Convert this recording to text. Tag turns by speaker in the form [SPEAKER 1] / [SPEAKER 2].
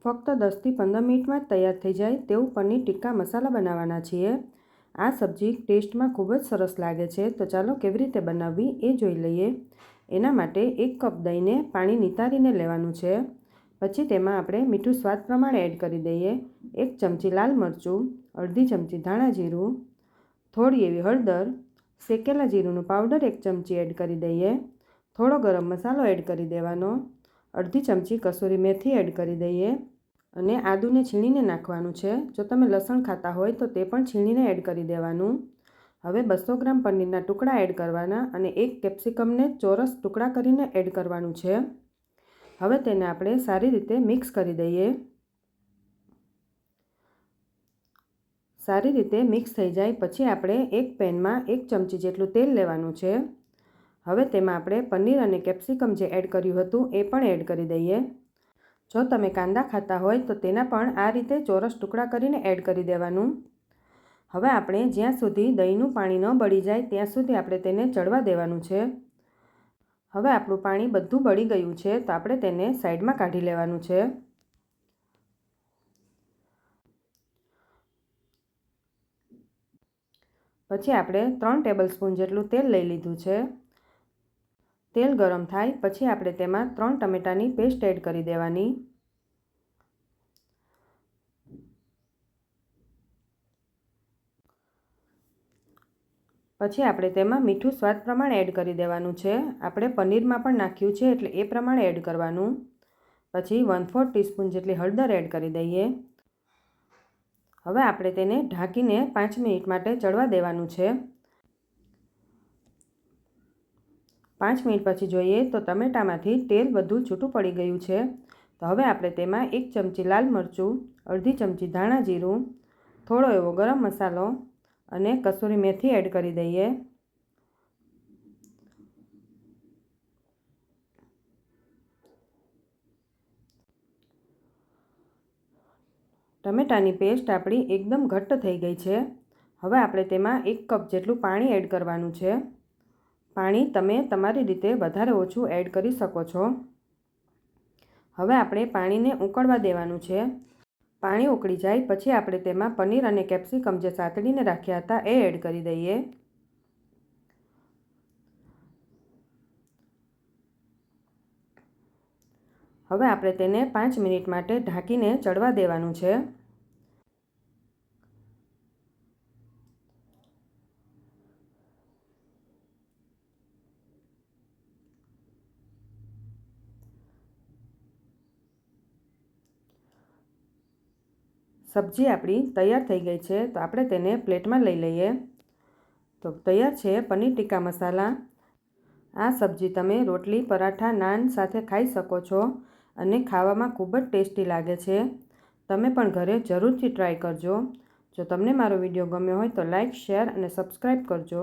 [SPEAKER 1] ફક્ત 10થી 15 મિનિટમાં જ તૈયાર થઈ જાય તેવું પનીર ટિક્કા મસાલા બનાવવાના છીએ। આ સબ્જી ટેસ્ટમાં ખૂબ જ સરસ લાગે છે, તો ચાલો કેવી રીતે બનાવવી એ જોઈ લઈએ। એના માટે 1 કપ દહીંને પાણી નિતારીને લેવાનું છે। પછી તેમાં આપણે મીઠું સ્વાદ પ્રમાણે એડ કરી દઈએ, 1 ચમચી લાલ મરચું, અડધી ચમચી ધાણા જીરું, થોડી એવી હળદર, શેકેલા જીરુંનું પાવડર 1 ચમચી એડ કરી દઈએ, થોડો ગરમ મસાલો એડ કરી દેવાનો, અડધી ચમચી કસૂરી મેથી એડ કરી દઈએ અને આદુને છીણીને નાખવાનું છે। જો તમે લસણ ખાતા હોય તો તે પણ છીણીને એડ કરી દેવાનું। હવે 200 ગ્રામ પનીરના ટુકડા એડ કરવાના અને 1 કેપ્સિકમને ચોરસ ટુકડા કરીને એડ કરવાનું છે। હવે તેને આપણે સારી રીતે મિક્સ કરી દઈએ। સારી રીતે મિક્સ થઈ જાય પછી આપણે એક પેનમાં 1 ચમચી જેટલું તેલ લેવાનું છે। હવે તેમાં આપણે પનીર અને કેપ્સિકમ જે એડ કર્યું હતું એ પણ એડ કરી દઈએ। જો તમે કાંદા ખાતા હોય તો તેના પણ આ રીતે ચોરસ ટુકડા કરીને એડ કરી દેવાનું। હવે આપણે જ્યાં સુધી દહીંનું પાણી ન બળી જાય ત્યાં સુધી આપણે તેને ચડવા દેવાનું છે। હવે આપણું પાણી બધું બળી ગયું છે, તો આપણે તેને સાઈડમાં કાઢી લેવાનું છે। પછી આપણે 3 ટેબલસ્પૂન જેટલું તેલ લઈ લીધું છે। તેલ ગરમ થાય પછી આપણે તેમાં 3 ટમેટાની પેસ્ટ એડ કરી દેવાની। પછી આપણે તેમાં મીઠું સ્વાદ પ્રમાણે એડ કરી દેવાનું છે। આપણે પનીરમાં પણ નાખ્યું છે એટલે એ પ્રમાણે એડ કરવાનું। પછી 1/4 ટીસ્પૂન જેટલી હળદર એડ કરી દઈએ। હવે આપણે તેને ઢાંકીને 5 મિનિટ માટે ચડવા દેવાનું છે। 5 મિનિટ પછી જોઈએ તો ટમેટામાંથી તેલ બધું છૂટું પડી ગયું છે। તો હવે આપણે તેમાં 1 ચમચી લાલ મરચું, અડધી ચમચી ધાણા જીરું, થોડો એવો ગરમ મસાલો અને કસૂરી મેથી એડ કરી દઈએ। ટમેટાની પેસ્ટ આપણી એકદમ ઘટ્ટ થઈ ગઈ છે। હવે આપણે તેમાં 1 કપ જેટલું પાણી એડ કરવાનું છે। પાણી તમે તમારી રીતે વધારે ઓછું એડ કરી શકો છો। હવે આપણે પાણીને ઉકળવા દેવાનું છે। પાણી ઉકળી જાય પછી આપણે તેમાં પનીર અને કેપ્સિકમ જે સાતડીને રાખ્યા હતા એ એડ કરી દઈએ। હવે આપણે તેને 5 મિનિટ માટે ઢાંકીને ચડવા દેવાનું છે। સબ્જી આપણી તૈયાર થઈ ગઈ છે, તો આપણે તેને પ્લેટમાં લઈ લઈએ। તો તૈયાર છે પનીર ટિક્કા મસાલા। આ સબ્જી તમે રોટલી, પરાઠા, નાન સાથે ખાઈ શકો છો અને ખાવામાં ખૂબ જ ટેસ્ટી લાગે છે। તમે પણ ઘરે જરૂરથી ટ્રાય કરજો। જો તમને મારો વિડીયો ગમ્યો હોય તો લાઈક, શેર અને સબસ્ક્રાઈબ કરજો।